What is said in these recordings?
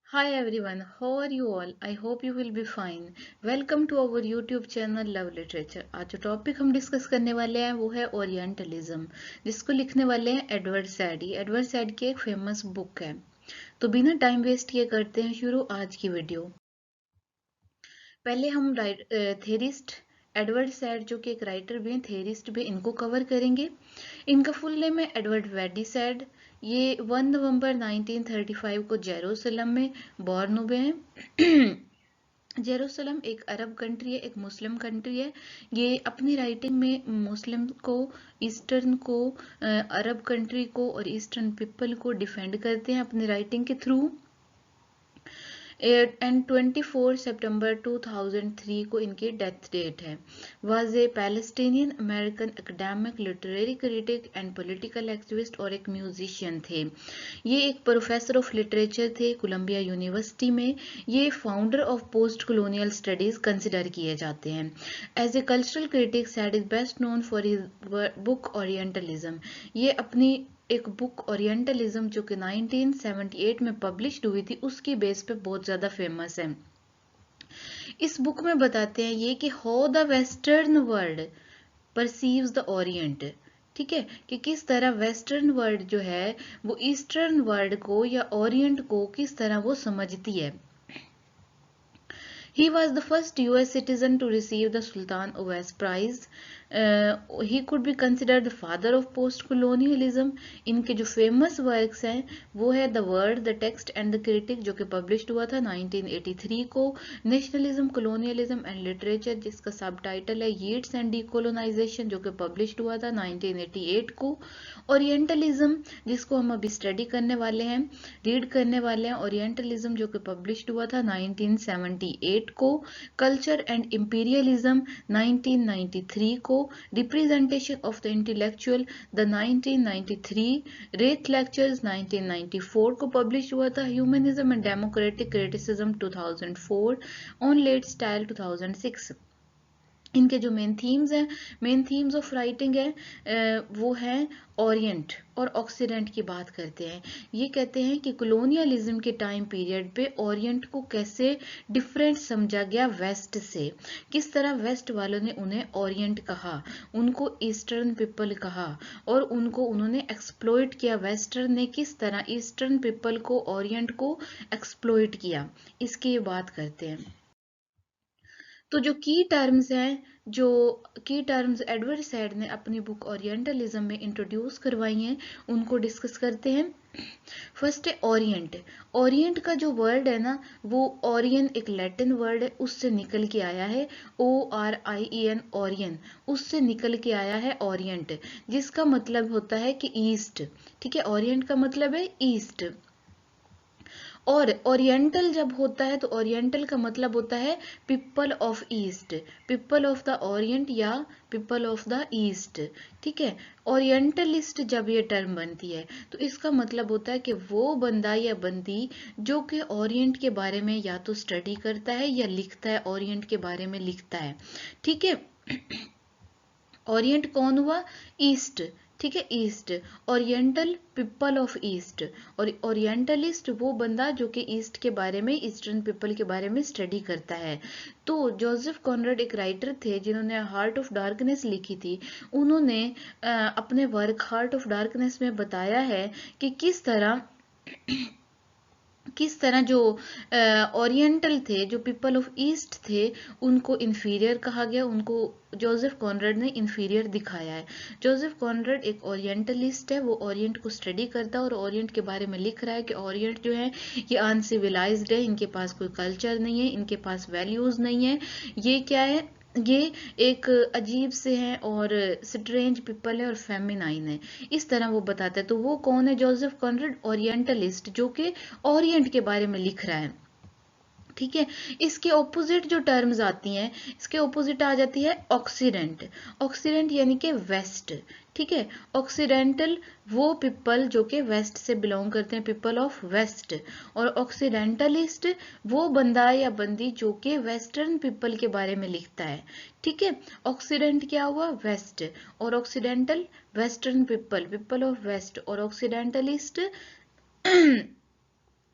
Hi everyone, how are you all? I hope you will be fine. Welcome to our YouTube channel Love Literature. आज जो topic हम discuss करने वाले हैं वो है ओरिएंटलिज्म, जिसको लिखने वाले हैं एडवर्ड सैड। ये एडवर्ड सैड की एक फेमस बुक है। तो बिना टाइम वेस्ट किए करते हैं शुरू आज की वीडियो। पहले हम थेरिस्ट एडवर्ड सैड जो कि एक राइटर भी हैं, थेरिस्ट भी, इनको कवर करेंगे। इनका फुल नेम है एडवर्ड वेडी सैड। ये 1 नवंबर 1935 को जेरूसलम में बॉर्न हुए हैं। जेरूसलम एक अरब कंट्री है, एक मुस्लिम कंट्री है। ये अपनी राइटिंग में मुस्लिम को, ईस्टर्न को, अरब कंट्री को और ईस्टर्न पीपल को डिफेंड करते हैं अपनी राइटिंग के थ्रू। एंड 24 सितंबर 2003 को इनकी डेथ डेट है। Was a Palestinian American academic, literary critic and political activist और एक म्यूजिशियन थे। ये एक प्रोफेसर ऑफ लिटरेचर थे कोलंबिया यूनिवर्सिटी में। ये founder of post colonial studies consider किए जाते हैं। As a cultural critic Said is best known for his book orientalism. ये अपनी एक बुक ओरिएंटलिज्म जो कि 1978 में पब्लिश हुई थी, उसकी बेस पे बहुत ज़्यादा फेमस है। इस बुक में बताते हैं ये कि how the western world perceives the Orient. ठीक है, कि किस तरह वेस्टर्न वर्ल्ड जो है वो ईस्टर्न वर्ल्ड को या ओरिएंट को किस तरह वो समझती है। He was the first US citizen to receive the Sultan Owais Prize. He could be considered the father of post-colonialism. इनके जो फेमस वर्क्स हैं वो है the word, the text and the critic, जो कि पब्लिश्ड हुआ था 1983 को। नेशनलिज्म, कॉलोनियलिज्म एंड लिटरेचर, जिसका सब टाइटल है यीट्स एंड डीकोलोनाइजेशन, जो कि पब्लिश्ड हुआ था 1988 को। ओरिएंटलिज्म, जिसको हम अभी स्टडी करने वाले हैं, रीड करने वाले हैं, ओरिएंटलिज्म जो कि पब्लिश्ड हुआ था 1978 को। कल्चर एंड इंपीरियलिज्म 1993 को। Representation of the intellectual the 1993। Reith lectures 1994 को पब्लिश हुआ था। Humanism and democratic criticism 2004। On late style 2006। इनके जो मेन थीम्स हैं, मेन थीम्स ऑफ राइटिंग है वो है ओरिएंट और ऑक्सीडेंट की बात करते हैं। ये कहते हैं कि कॉलोनियलिज्म के टाइम पीरियड पे ओरिएंट को कैसे डिफरेंट समझा गया वेस्ट से, किस तरह वेस्ट वालों ने उन्हें ओरिएंट कहा, उनको ईस्टर्न पीपल कहा और उनको उन्होंने एक्सप्लॉइट किया। वेस्टर्न ने किस तरह ईस्टर्न पीपल को, ओरिएंट को एक्सप्लॉइट किया, इसकी ये बात करते हैं। तो जो की टर्म्स हैं, जो की टर्म्स एडवर्ड सैड ने अपनी बुक ओरिएंटलिज्म में इंट्रोड्यूस करवाई हैं, उनको डिस्कस करते हैं। फर्स्ट है ओरिएंट। ओरिएंट का जो वर्ड है ना, वो ओरियन एक लैटिन वर्ड है, उससे निकल के आया है। ORIEN, ओरियन, उससे निकल के आया है ओरिएंट, जिसका मतलब होता है कि ईस्ट। ठीक है, ओरिएंट का मतलब है ईस्ट। और ओरिएंटल जब होता है तो ओरिएंटल का मतलब होता है people of east, people of the Orient या पीपल ऑफ द ईस्ट। ठीक है, ओरिएंटलिस्ट जब ये टर्म बनती है तो इसका मतलब होता है कि वो बंदा या बंदी जो कि ओरिएंट के बारे में या तो स्टडी करता है या लिखता है, ओरिएंट के बारे में लिखता है। ठीक है, ओरिएंट कौन हुआ? ईस्ट। ठीक है, east. Oriental people of east. और ओरिएंटलिस्ट वो बंदा जो कि ईस्ट के बारे में, ईस्टर्न पीपल के बारे में स्टडी करता है। तो जोसेफ कॉनराड एक राइटर थे जिन्होंने हार्ट ऑफ डार्कनेस लिखी थी। उन्होंने अपने वर्क हार्ट ऑफ डार्कनेस में बताया है कि किस तरह जो ओरिएंटल थे, जो पीपल ऑफ ईस्ट थे, उनको इन्फीरियर कहा गया, उनको जोसेफ कॉनराड ने इन्फीरियर दिखाया है। जोसेफ कॉनराड एक ओरिएंटलिस्ट है, वो ओरिएंट को स्टडी करता है और ओरिएंट के बारे में लिख रहा है कि ओरिएंट जो है ये अनसिविलाइज्ड है, इनके पास कोई कल्चर नहीं है, इनके पास वैल्यूज नहीं है, ये क्या है, ये एक अजीब से हैं और स्ट्रेंज पीपल है और फेमिनाइन है, इस तरह वो बताता है। तो वो कौन है? जोसेफ कॉनराड, ओरिएंटलिस्ट, जो कि ओरिएंट के बारे में लिख रहा है। ठीक है, इसके ऑपोजिट जो टर्म्स आती हैं, इसके ऑपोजिट आ जाती है ऑक्सीडेंट। ऑक्सीडेंट यानी कि वेस्ट। ठीक है, ऑक्सीडेंटल वो पीपल जो कि वेस्ट से बिलोंग करते हैं, पीपल ऑफ वेस्ट। और ऑक्सीडेंटलिस्ट वो बंदा या बंदी जो कि वेस्टर्न पीपल के बारे में लिखता है। ठीक है, ऑक्सीडेंट क्या हुआ? वेस्ट। और occidental western people, people of west. और ऑक्सीडेंटलिस्ट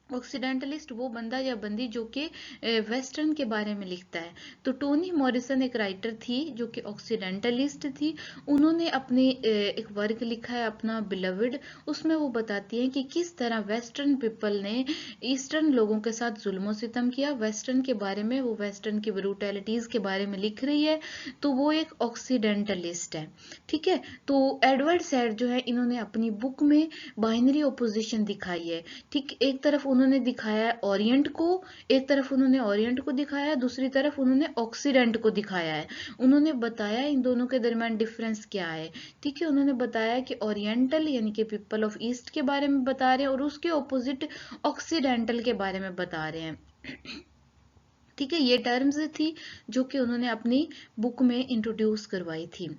ऑक्सीडेंटलिस्ट वो बंदा या बंदी जो कि वेस्टर्न के बारे में लिखता है। तो टोनी मॉरिसन एक राइटर थी जो कि ऑक्सीडेंटलिस्ट थी। उन्होंने अपने एक वर्क लिखा है अपना बिलवड। उसमें वो बताती हैं कि किस तरह वेस्टर्न पीपल ने ईस्टर्न लोगों के साथ जुल्म सितम किया। वेस्टर्न के बारे में, वो वेस्टर्न की ब्रूटैलिटीज के बारे में लिख रही है। तो वो एक ऑक्सीडेंटलिस्ट है। ठीक है। तो एडवर्ड सैड जो है, इन्होंने अपनी बुक में बाइनरी ओपोजिशन दिखाई है। ठीक, एक तरफ उन्होंने दिखाया है ओरिएंट को, एक तरफ उन्होंने ओरिएंट को दिखाया है, दूसरी तरफ उन्होंने ऑक्सीडेंट को दिखाया है। उन्होंने बताया इन दोनों के दरमियान डिफरेंस क्या है। ठीक है। उन्होंने बताया कि ओरिएंटल यानी कि पीपल ऑफ ईस्ट के बारे में बता रहे हैं और उसके ऑपोजिट ऑक्सीडेंटल के बारे में बता रहे हैं। ठीक है। ये टर्म्स थी जो कि उन्होंने अपनी बुक में इंट्रोड्यूस करवाई थी।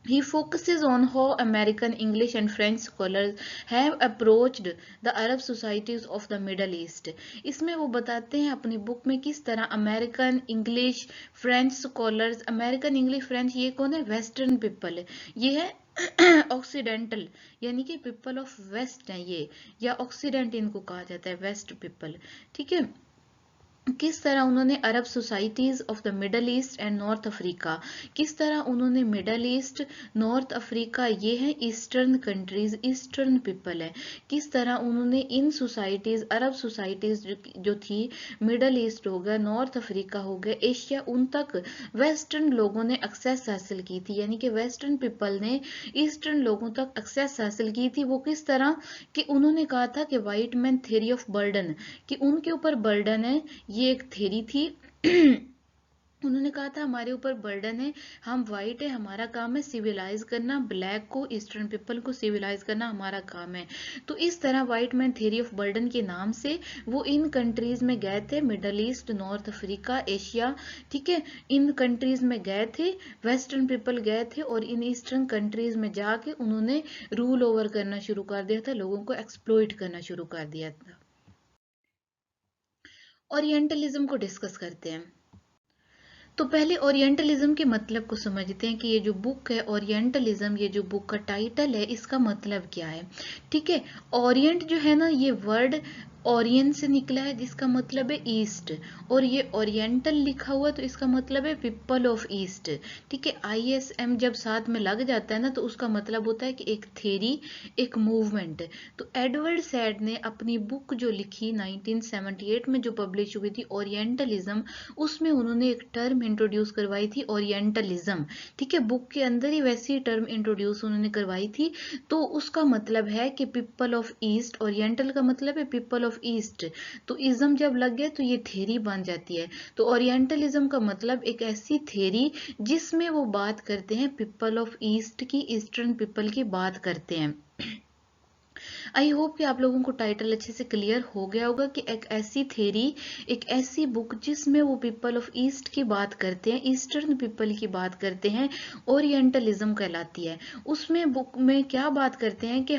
He focuses on how American English and French scholars have approached the Arab societies of the Middle East. इसमें वो बताते हैं अपनी बुक में किस तरह American English French scholars, American English French ये कौन है? वेस्टर्न पीपल है। ये है ऑक्सीडेंटल यानी कि पीपल ऑफ वेस्ट है ये, या ऑक्सीडेंट इनको कहा जाता है, वेस्ट पीपल। ठीक है। किस तरह उन्होंने Arab societies of the Middle East and North Africa, किस तरह उन्होंने मिडल ईस्ट, नॉर्थ अफ्रीका, ये है ईस्टर्न कंट्रीज, ईस्टर्न पीपल है, किस तरह उन्होंने इन सोसाइटीज, अरब सोसाइटीज जो थी, मिडल ईस्ट हो गया, नॉर्थ अफ्रीका हो गया, एशिया, उन तक वेस्टर्न लोगों ने एक्सेस हासिल की थी। यानी कि वेस्टर्न पीपल ने ईस्टर्न लोगों तक एक्सेस हासिल की थी। वो किस तरह कि उन्होंने कहा था कि white man theory of burden, कि उनके ऊपर बर्डन है, ये एक थ्योरी थी। उन्होंने कहा था हमारे ऊपर बर्डन है, हम वाइट है, हमारा काम है सिविलाइज करना, ब्लैक को, ईस्टर्न पीपल को सिविलाइज करना हमारा काम है। तो इस तरह white man theory of burden के नाम से वो इन कंट्रीज में गए थे, middle east, north Africa, Asia. ठीक है। इन कंट्रीज में गए थे, वेस्टर्न पीपल गए थे और इन ईस्टर्न कंट्रीज में जाके उन्होंने रूल ओवर करना शुरू कर दिया था, लोगों को एक्सप्लॉइट करना शुरू कर दिया था। ओरिएंटलिज्म को डिस्कस करते हैं। तो पहले ओरिएंटलिज्म के मतलब को समझते हैं कि ये जो बुक है ओरिएंटलिज्म, ये जो बुक का टाइटल है, इसका मतलब क्या है। ठीक है। ओरिएंट जो है ना, ये वर्ड ओरियन से निकला है जिसका मतलब है ईस्ट, और ये ओरिएंटल लिखा हुआ तो इसका मतलब है पीपल ऑफ ईस्ट। ठीक है। ISM जब साथ में लग जाता है ना तो उसका मतलब होता है कि एक थ्योरी, एक मूवमेंट। तो एडवर्ड सैड ने अपनी बुक जो लिखी 1978 में जो पब्लिश हुई थी ओरिएंटलिज्म, उसमें उन्होंने एक टर्म इंट्रोड्यूस करवाई थी ओरिएंटलिज्म। ठीक है। बुक के अंदर ही वैसी टर्म इंट्रोड्यूस उन्होंने करवाई थी। तो उसका मतलब है कि पीपल ऑफ ईस्ट, ओरिएंटल का मतलब है पीपल ऑफ ईस्ट। तो इज्म जब लग गया तो ये थ्योरी बन जाती है। तो ओरिएंटलिज्म का मतलब एक ऐसी थ्योरी जिसमें वो बात करते हैं पीपल ऑफ ईस्ट की, ईस्टर्न पीपल की बात करते हैं। आई होप कि आप लोगों को टाइटल अच्छे से क्लियर हो गया होगा कि एक ऐसी थ्योरी, एक ऐसी बुक जिसमें वो पीपल ऑफ ईस्ट की बात करते हैं, ईस्टर्न पीपल की बात करते हैं, ओरिएंटलिज्म कहलाती है। उसमें बुक में क्या बात करते हैं कि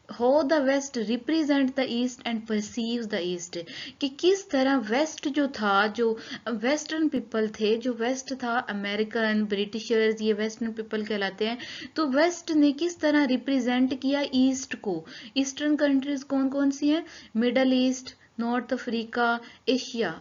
how the west represent the east and perceives the east, कि किस तरह वेस्ट जो था, जो वेस्टर्न पीपल थे, जो वेस्ट था, अमेरिकन, ब्रिटिशर्स, ये वेस्टर्न पीपल कहलाते हैं। तो वेस्ट ने किस तरह रिप्रेजेंट किया ईस्ट को। ईस्टर्न कंट्रीज कौन कौन सी हैं? Middle east, north Africa, Asia.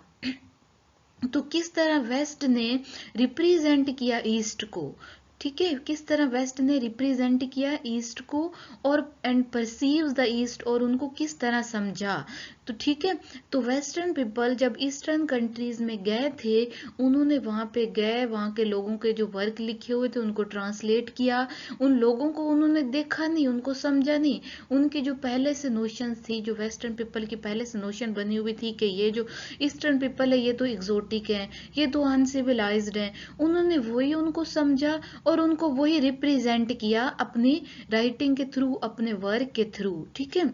तो किस तरह वेस्ट ने रिप्रेजेंट किया ईस्ट को। ठीक है। किस तरह वेस्ट ने रिप्रेजेंट किया ईस्ट को, और एंड परसीव्स द ईस्ट, और उनको किस तरह समझा। तो ठीक है। तो वेस्टर्न पीपल जब ईस्टर्न कंट्रीज में गए थे, उन्होंने वहां पे गए, वहां के लोगों के जो वर्क लिखे हुए थे उनको ट्रांसलेट किया। उन लोगों को उन्होंने देखा नहीं, उनको समझा नहीं। उनकी जो पहले से नोशन थी, जो वेस्टर्न पीपल की पहले से नोशन बनी हुई थी कि ये जो ईस्टर्न पीपल है ये तो एग्जोटिक है, ये तो अनसिविलाइज्ड है, उन्होंने वही उनको समझा और उनको वही रिप्रेजेंट किया अपनी राइटिंग के थ्रू, अपने वर्क के थ्रू। ठीक है।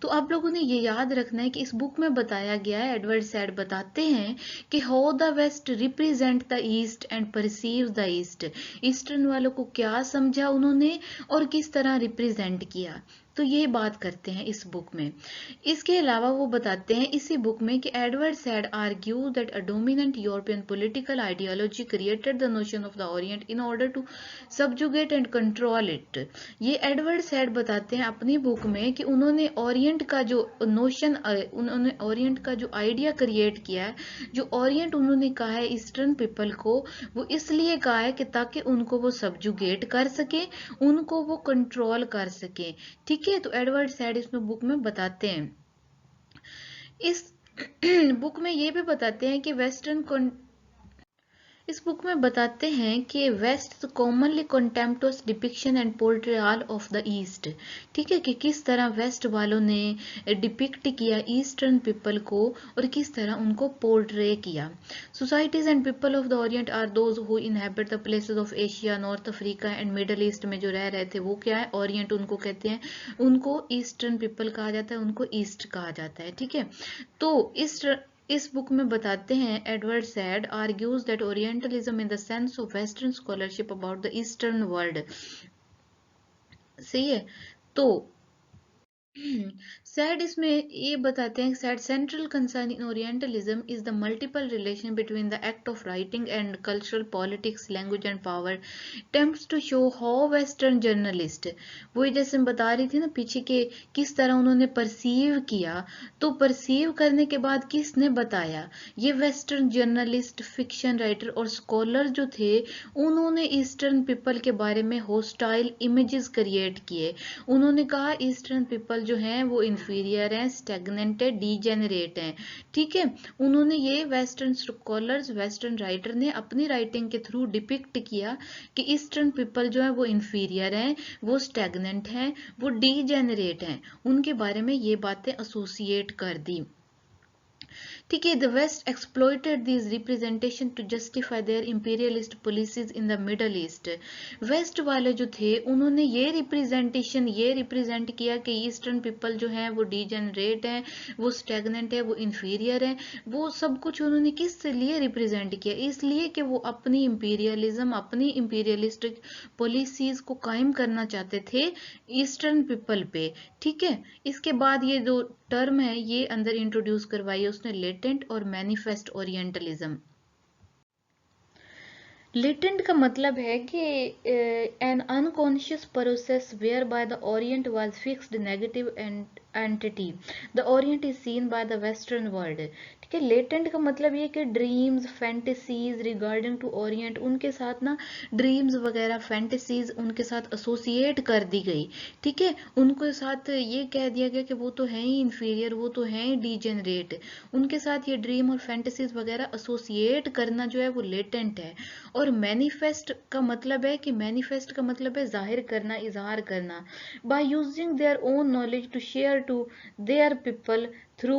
तो आप लोगों ने ये याद रखना है कि इस बुक में बताया गया है, एडवर्ड सैड बताते हैं कि how the west represent the east and perceive the east, eastern वालों को क्या समझा उन्होंने और किस तरह रिप्रेजेंट किया। तो ये बात करते हैं इस बुक में। इसके अलावा वो बताते हैं इसी बुक में कि Edward Said argue that a dominant European political ideology created the notion of the Orient in order to subjugate and control it. ये एडवर्ड सैड बताते हैं अपनी बुक में कि उन्होंने ओरिएंट का जो नोशन, उन्होंने ओरिएंट का जो आइडिया क्रिएट किया है, जो ओरिएंट उन्होंने कहा है ईस्टर्न पीपल को, वो इसलिए कहा है कि ताकि उनको वो सबजुगेट कर सके, उनको वो कंट्रोल कर सके। ठीक है, तो एडवर्ड सैड इसमें बुक में बताते हैं। इस बुक में ये भी बताते हैं कि इस बुक में बताते हैं कि West commonly contemptuous depiction and portrayal of the East. ठीक है, कि किस तरह वेस्ट वालों ने डिपिक्ट किया ईस्टर्न पीपल को और किस तरह उनको पोर्ट्रे किया। Societies and people of the Orient are those who inhabit the places of Asia, North Africa and Middle East में जो रह रहे थे वो क्या है, ओरिएंट उनको कहते हैं। उनको ईस्टर्न पीपल कहा जाता है, उनको ईस्ट कहा जाता है। ठीक है, तो इस बुक में बताते हैं Edward Said argues that Orientalism in the sense of Western scholarship about the Eastern world. सही है, तो सैड इसमें ये बताते हैं, Said central concern in Orientalism is the multiple relation between the act of writing and cultural politics, language and power, tempts to show how Western journalist, वही जैसे मैं बता रही थी ना पीछे के किस तरह उन्होंने परसीव किया, तो परसीव करने के बाद किसने बताया, ये वेस्टर्न जर्नलिस्ट, फिक्शन राइटर और स्कॉलर जो थे, उन्होंने ईस्टर्न पीपल के बारे में होस्टाइल इमेजेस क्रिएट किए। उन्होंने कहा ईस्टर्न पीपल जो हैं वो इंफीरियर हैं, स्टैग्नेंट है, डीजेनरेट हैं। ठीक है, उन्होंने ये वेस्टर्न स्कॉलर्स, वेस्टर्न राइटर ने अपनी राइटिंग के थ्रू डिपिक्ट किया कि ईस्टर्न पीपल जो है वो इंफीरियर हैं, वो स्टैग्नेंट हैं, वो डीजेनरेट हैं, उनके बारे में ये बातें एसोसिएट कर दी। ठीक है, the west exploited this representation to justify their imperialist policies in the Middle East. West वाले जो थे उन्होंने ये रिप्रेजेंट किया कि ईस्टर्न पीपल जो हैं वो डीजेनरेट हैं, वो स्टैग्नेंट है, वो इंफीरियर हैं। वो सब कुछ उन्होंने किस लिए रिप्रेजेंट किया, इसलिए कि वो अपनी इंपीरियलिज्म, अपनी इंपीरियलिस्टिक पॉलिसीज को कायम करना चाहते थे ईस्टर्न पीपल पे। ठीक है, इसके बाद ये दो टर्म है ये अंदर इंट्रोड्यूस करवाई है उसने, लेटेंट और मैनिफेस्ट ओरिएंटलिज्म। लेटेंट का मतलब है कि an unconscious process whereby the Orient was fixed negative entity, the Orient is seen by the western world. ठीक है, लेटेंट का मतलब ये कि dreams, fantasies regarding to Orient, उनके साथ ना ड्रीम्स वगैरह, फैंटेसीज उनके साथ एसोसिएट कर दी गई। ठीक है, उनके साथ ये कह दिया गया कि वो तो है ही इंफीरियर, वो तो है ही डीजेनरेट, उनके साथ ये ड्रीम और फैंटेसीज वगैरह एसोसिएट करना जो है वो लेटेंट है। और मैनिफेस्ट का मतलब है कि मैनिफेस्ट का मतलब है जाहिर करना, इजहार करना, by using their own knowledge to share to their people through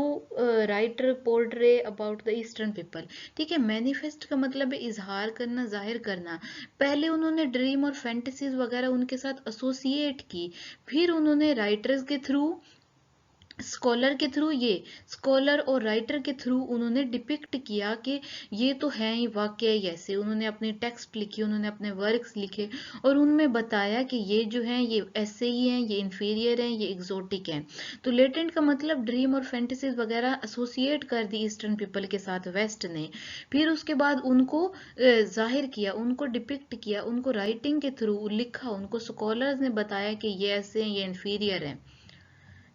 writer portray about the eastern people. ठीक है, मैनिफेस्ट का मतलब है इजहार करना, जाहिर करना। पहले उन्होंने ड्रीम और फैंटेसीज वगैरह उनके साथ एसोसिएट की, फिर उन्होंने राइटर्स के थ्रू, स्कॉलर के थ्रू, ये स्कॉलर और राइटर के थ्रू उन्होंने डिपिक्ट किया कि ये तो है ही वाकई ऐसे। उन्होंने अपनी टेक्स्ट लिखी, उन्होंने अपने वर्क्स लिखे और उनमें बताया कि ये जो है ये ऐसे ही हैं, ये इंफीरियर हैं, ये एग्जोटिक हैं। तो लेटेंट का मतलब ड्रीम और फैंटेसीज वगैरह एसोसिएट कर दी ईस्टर्न पीपल के साथ वेस्ट ने, फिर उसके बाद उनको जाहिर किया, उनको डिपिक्ट किया, उनको राइटिंग के थ्रू लिखा, उनको स्कॉलर्स ने बताया कि ये ऐसे हैं, ये इंफीरियर हैं।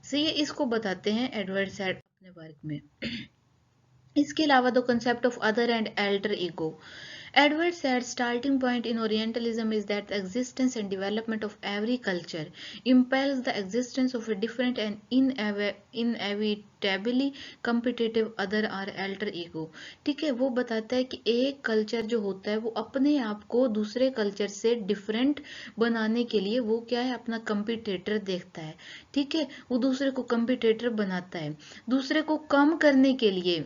से ये इसको बताते हैं एडवर्ड सैड अपने वर्क में। इसके अलावा the concept of other and alter ego. Edward said starting point in Orientalism is that the existence and development of every culture impels the existence of a different and inevitably competitive other or alter ego। ठीक है, वो बताता है कि एक culture जो होता है वो अपने आप को दूसरे कल्चर से डिफरेंट बनाने के लिए वो क्या है, अपना कंपिटेटर देखता है। ठीक है, वो दूसरे को कंपिटेटर बनाता है, दूसरे को कम करने के लिए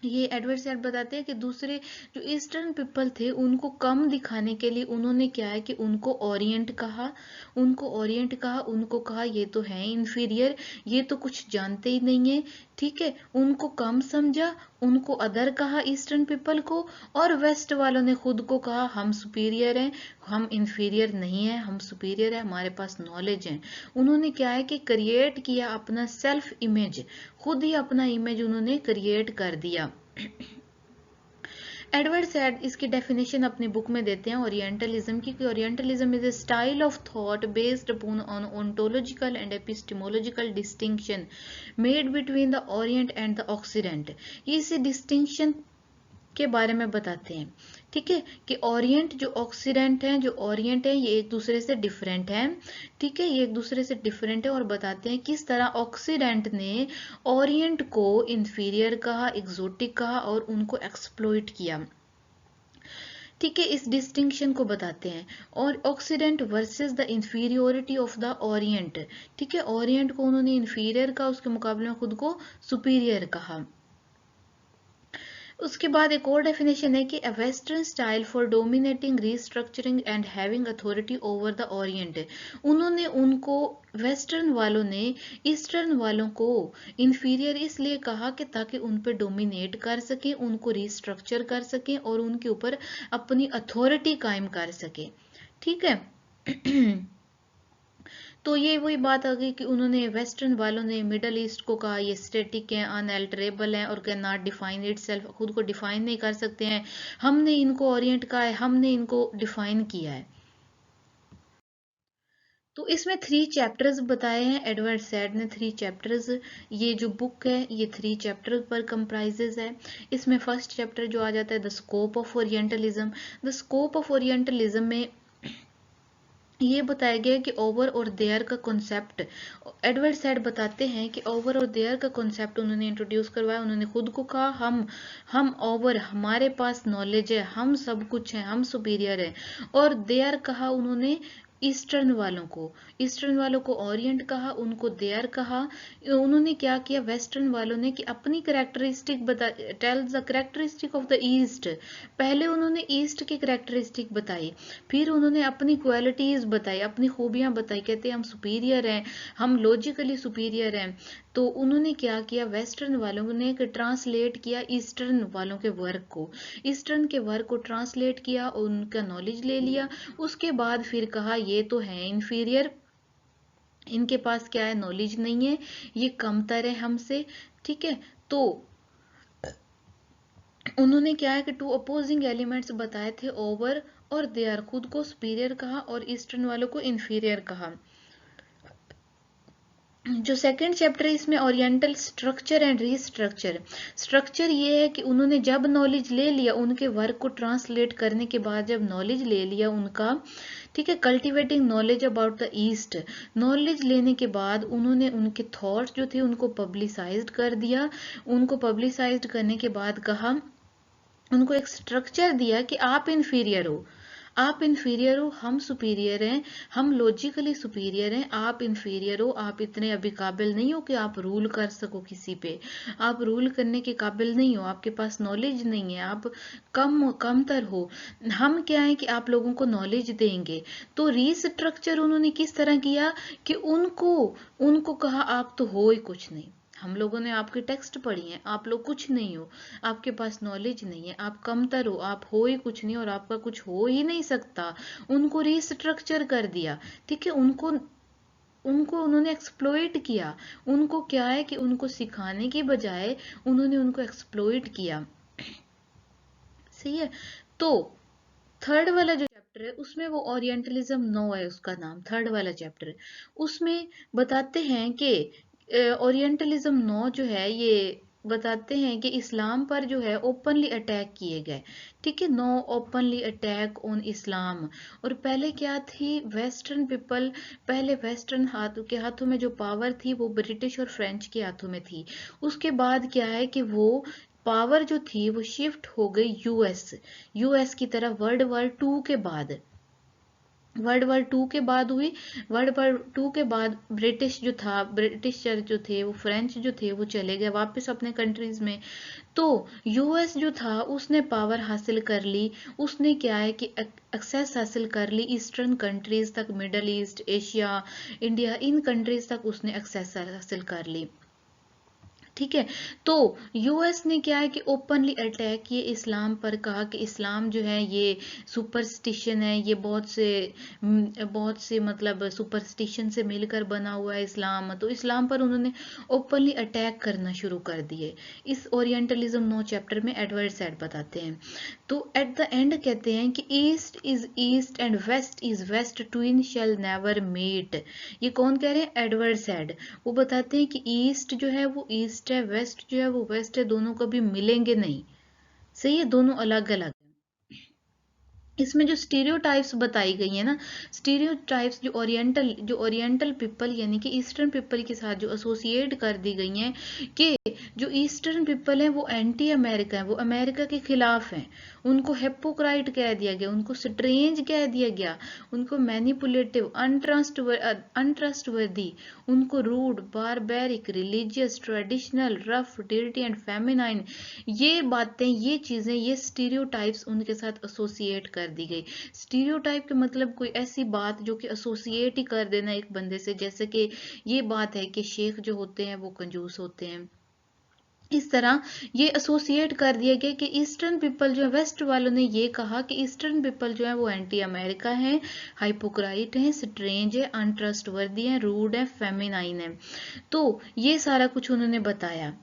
ये एडवर्ड सैड बताते हैं कि दूसरे जो ईस्टर्न पीपल थे उनको कम दिखाने के लिए उन्होंने क्या है कि उनको ओरिएंट कहा, उनको कहा ये तो है इंफीरियर, ये तो कुछ जानते ही नहीं है, ठीक है, उनको कम समझा, उनको अदर कहा ईस्टर्न पीपल को, और वेस्ट वालों ने खुद को कहा हम सुपीरियर हैं, हम इंफीरियर नहीं है, हम सुपीरियर है, हमारे पास नॉलेज है। उन्होंने क्या है कि क्रिएट किया अपना सेल्फ इमेज, खुद ही अपना इमेज उन्होंने क्रिएट कर दिया। एडवर्ड सैड इसकी डेफिनेशन अपनी बुक में देते हैं ओरिएंटलिज्म की, कि Orientalism is a style of thought based upon on ontological and epistemological distinction made between the Orient and the Occident. इसी डिस्टिंक्शन के बारे में बताते हैं, ठीक है, कि ओरिएंट जो ऑक्सीडेंट है, जो ओरिएंट है, ये एक दूसरे से डिफरेंट है, ठीक है, ये एक दूसरे से डिफरेंट है, और बताते हैं किस तरह ऑक्सीडेंट ने ओरिएंट को इंफीरियर कहा, एग्जोटिक कहा, और उनको एक्सप्लॉइट किया, ठीक है, इस डिस्टिंक्शन को बताते हैं। और oxidant versus the inferiority of the Orient, ठीक है, ओरिएंट को उन्होंने इंफीरियर कहा, उसके मुकाबले में खुद को सुपीरियर कहा। उसके बाद एक और डेफिनेशन है कि a western style for dominating restructuring and having authority over the Orient. उन्होंने उनको वेस्टर्न वालों ने ईस्टर्न वालों को इंफीरियर इसलिए कहा कि ताकि उन पर डोमिनेट कर सकें, उनको रीस्ट्रक्चर कर सकें और उनके ऊपर अपनी अथॉरिटी कायम कर सकें, ठीक है। तो ये वही बात आ गई कि उन्होंने वेस्टर्न वालों ने मिडल ईस्ट को कहा ये स्टेटिक है, अनअल्टरेबल है, और कैन नॉट डिफाइन इटसेल्फ, खुद को डिफाइन नहीं कर सकते हैं। हमने इनको ओरिएंट कहा है, हमने इनको डिफाइन किया है। तो इसमें 3 चैप्टर्स बताए हैं एडवर्ड सैड ने, 3 चैप्टर्स। ये जो बुक है ये 3 चैप्टर पर कंप्राइजेज है। इसमें फर्स्ट चैप्टर जो आ जाता है the scope of orientalism. The scope of orientalism में ये बताया गया कि ओवर और देयर का कॉन्सेप्ट, एडवर्ड सैड बताते हैं कि ओवर और देयर का कॉन्सेप्ट उन्होंने इंट्रोड्यूस करवाया। उन्होंने खुद को कहा हम ओवर, हमारे पास नॉलेज है, हम सब कुछ है, हम सुपीरियर है, और देयर कहा उन्होंने ईस्टर्न वालों को ओरिएंट कहा, उनको देयर कहा। उन्होंने क्या किया वेस्टर्न वालों ने कि अपनी करेक्टरिस्टिक बता, tell the characteristic of the east. पहले उन्होंने ईस्ट की करेक्टरिस्टिक बताई, फिर उन्होंने अपनी क्वालिटीज बताई, अपनी खूबियां बताई, कहते हैं हम सुपीरियर हैं, हम लॉजिकली सुपीरियर हैं। तो उन्होंने क्या किया वेस्टर्न वालों ने ट्रांसलेट किया ईस्टर्न वालों के वर्क को, ईस्टर्न के वर्क को ट्रांसलेट किया और उनका नॉलेज ले लिया। उसके बाद फिर कहा ये तो है इंफीरियर, इनके पास क्या है नॉलेज नहीं है, ये कमतर है हमसे, ठीक है। तो उन्होंने क्या है कि 2 अपोजिंग एलिमेंट्स बताए थे, ओवर और देयर, खुद को सुपीरियर कहा और ईस्टर्न वालों को इंफीरियर कहा। जो सेकंड चैप्टर है इसमें oriental structure and restructure. Structure ये है कि उन्होंने जब नॉलेज ले लिया, उनके वर्क को ट्रांसलेट करने के बाद जब नॉलेज ले लिया उनका, ठीक है, cultivating knowledge about the east, knowledge लेने के बाद उन्होंने उनके थॉट्स जो थे उनको पब्लिसाइज्ड कर दिया। उनको पब्लिसाइज्ड करने के बाद कहा, उनको एक स्ट्रक्चर दिया कि आप इन्फीरियर हो, आप इन्फीरियर हो, हम सुपीरियर हैं, हम लॉजिकली सुपीरियर हैं, आप इन्फीरियर हो, आप इतने अभी काबिल नहीं हो कि आप रूल कर सको किसी पे, आप रूल करने के काबिल नहीं हो, आपके पास नॉलेज नहीं है, आप कमतर हो, हम क्या है कि आप लोगों को नॉलेज देंगे। तो रीस्ट्रक्चर उन्होंने किस तरह किया कि उनको कहा आप तो हो ही कुछ नहीं, हम लोगों ने आपके टेक्स्ट पढ़ी हैं, आप लोग कुछ नहीं हो, आपके पास नॉलेज नहीं है, आप कमतर हो, आप हो ही कुछ नहीं और आपका कुछ हो ही नहीं सकता। उनको रिस्ट्रक्चर कर दिया, ठीक है, उनको उनको उन्होंने एक्सप्लॉइट किया। उनको क्या है कि उनको सिखाने की बजाय उन्होंने उनको एक्सप्लॉइट किया, सही है। तो थर्ड वाला जो चैप्टर है उसमें वो ओरिएंटलिज्म नो है उसका नाम, थर्ड वाला चैप्टर, उसमें बताते हैं कि ओरिएंटलिज्म नो जो है ये बताते हैं कि इस्लाम पर जो है ओपनली अटैक किए गए, ठीक है, नो ओपनली अटैक ऑन इस्लाम। और पहले क्या थी वेस्टर्न पीपल, पहले वेस्टर्न हाथों के हाथों में जो पावर थी वो ब्रिटिश और फ्रेंच के हाथों में थी। उसके बाद क्या है कि वो पावर जो थी वो शिफ्ट हो गई यूएस की तरफ वर्ल्ड वॉर 2 के बाद, वर्ल्ड वॉर 2 के बाद हुई। वर्ल्ड वॉर 2 के बाद ब्रिटिश जो था, ब्रिटिशर जो थे, वो फ्रेंच जो थे वो चले गए वापस अपने कंट्रीज में। तो यूएस जो था उसने पावर हासिल कर ली, उसने क्या है कि एक्सेस हासिल कर ली ईस्टर्न कंट्रीज तक, मिडल ईस्ट, एशिया, इंडिया, इन कंट्रीज तक उसने एक्सेस हासिल कर ली। ठीक है, तो यूएस ने क्या है कि ओपनली अटैक किए इस्लाम पर, कहा कि इस्लाम जो है ये सुपरस्टिशन है, ये बहुत से मतलब सुपरस्टिशन से मिलकर बना हुआ है इस्लाम। तो इस्लाम पर उन्होंने ओपनली अटैक करना शुरू कर दिए। इस ओरिएंटलिज्म 9 चैप्टर में एडवर्ड सैड बताते हैं। तो एट द एंड कहते हैं कि east is east and west is west, twain shall never meet. ये कौन कह रहे हैं? Edward Said. वो बताते हैं कि ईस्ट जो है वो ईस्ट है, वेस्ट जो है वो वेस्ट है, दोनों कभी मिलेंगे नहीं। सही है, दोनों अलग अलग। इसमें जो स्टीरियोटाइप्स बताई गई है ना, स्टीरियोटाइप्स जो ओरिएंटल पीपल यानी कि ईस्टर्न पीपल के साथ जो एसोसिएट कर दी गई हैं, कि जो ईस्टर्न पीपल हैं वो एंटी अमेरिका है, वो अमेरिका के खिलाफ हैं, उनको हिपोक्राइट कह दिया गया, उनको स्ट्रेंज कह दिया गया, उनको मैनिपुलेटिव, अनट्रस्टवर्दी, उनको rude, barbaric, religious, traditional, rough, dirty and feminine, ये बातें, ये चीजें, ये स्टीरियोटाइप्स उनके साथ एसोसिएट कर दी गई। स्टीरियोटाइप के मतलब कोई ऐसी बात जो कि एसोसिएट ही कर देना एक बंदे से, जैसे कि ये बात है कि शेख जो होते हैं वो कंजूस होते हैं। इस तरह ये एसोसिएट कर दिया गया कि ईस्टर्न पीपल जो है, वेस्ट वालों ने ये कहा कि ईस्टर्न पीपल जो है वो एंटी अमेरिका है, हाइपोक्राइट है, स्ट्रेंज है, अनट्रस्टवर्दी है, रूड है, फेमिनाइन है। तो ये सारा कुछ उन्होंने बताया।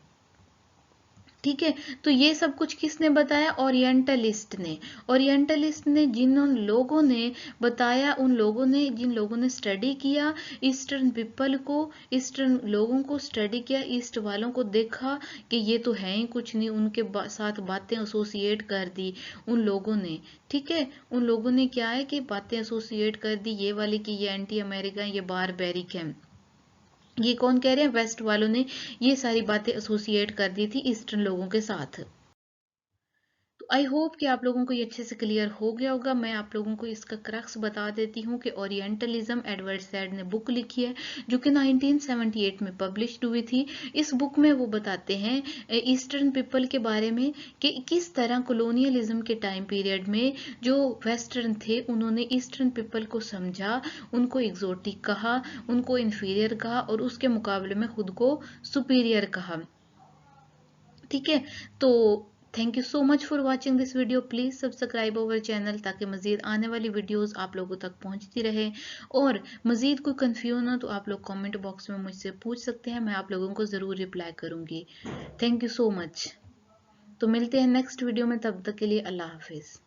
ठीक है, तो ये सब कुछ किसने बताया? ओरिएंटलिस्ट ने। ओरिएंटलिस्ट ने जिन लोगों ने बताया, उन लोगों ने, जिन लोगों ने स्टडी किया ईस्टर्न पीपल को, ईस्टर्न लोगों को स्टडी किया, ईस्ट वालों को देखा कि ये तो है ही कुछ नहीं, उनके साथ बातें एसोसिएट कर दी उन लोगों ने। ठीक है, उन लोगों ने क्या है कि बातें एसोसिएट कर दी ये वाली कि ये एंटी अमेरिका, ये बारबेरिक है। ये कौन कह रहे हैं? वेस्ट वालों ने ये सारी बातें एसोसिएट कर दी थी ईस्टर्न लोगों के साथ। तो आई होप कि आप लोगों को ये अच्छे से क्लियर हो गया होगा। मैं आप लोगों को इसका क्रक्स बता देती हूँ कि ओरिएंटलिज्म, एडवर्ड सैड ने बुक लिखी है जो कि 1978 में पब्लिश्ड हुई थी। इस बुक में वो बताते हैं ईस्टर्न पीपल के बारे में कि किस तरह कॉलोनियलिज्म के टाइम पीरियड में जो वेस्टर्न थे उन्होंने ईस्टर्न पीपल को समझा, उनको एग्जोटिक कहा, उनको इन्फीरियर कहा और उसके मुकाबले में खुद को सुपीरियर कहा। ठीक है, तो thank you so much for watching this video. Please subscribe our channel ताकि मजीद आने वाली वीडियोस आप लोगों तक पहुंचती रहे। और मजीद कोई कंफ्यूजन हो तो आप लोग कमेंट बॉक्स में मुझसे पूछ सकते हैं, मैं आप लोगों को ज़रूर रिप्लाई करूंगी। Thank you so much. तो मिलते हैं नेक्स्ट वीडियो में, तब तक के लिए अल्लाह हाफिज़।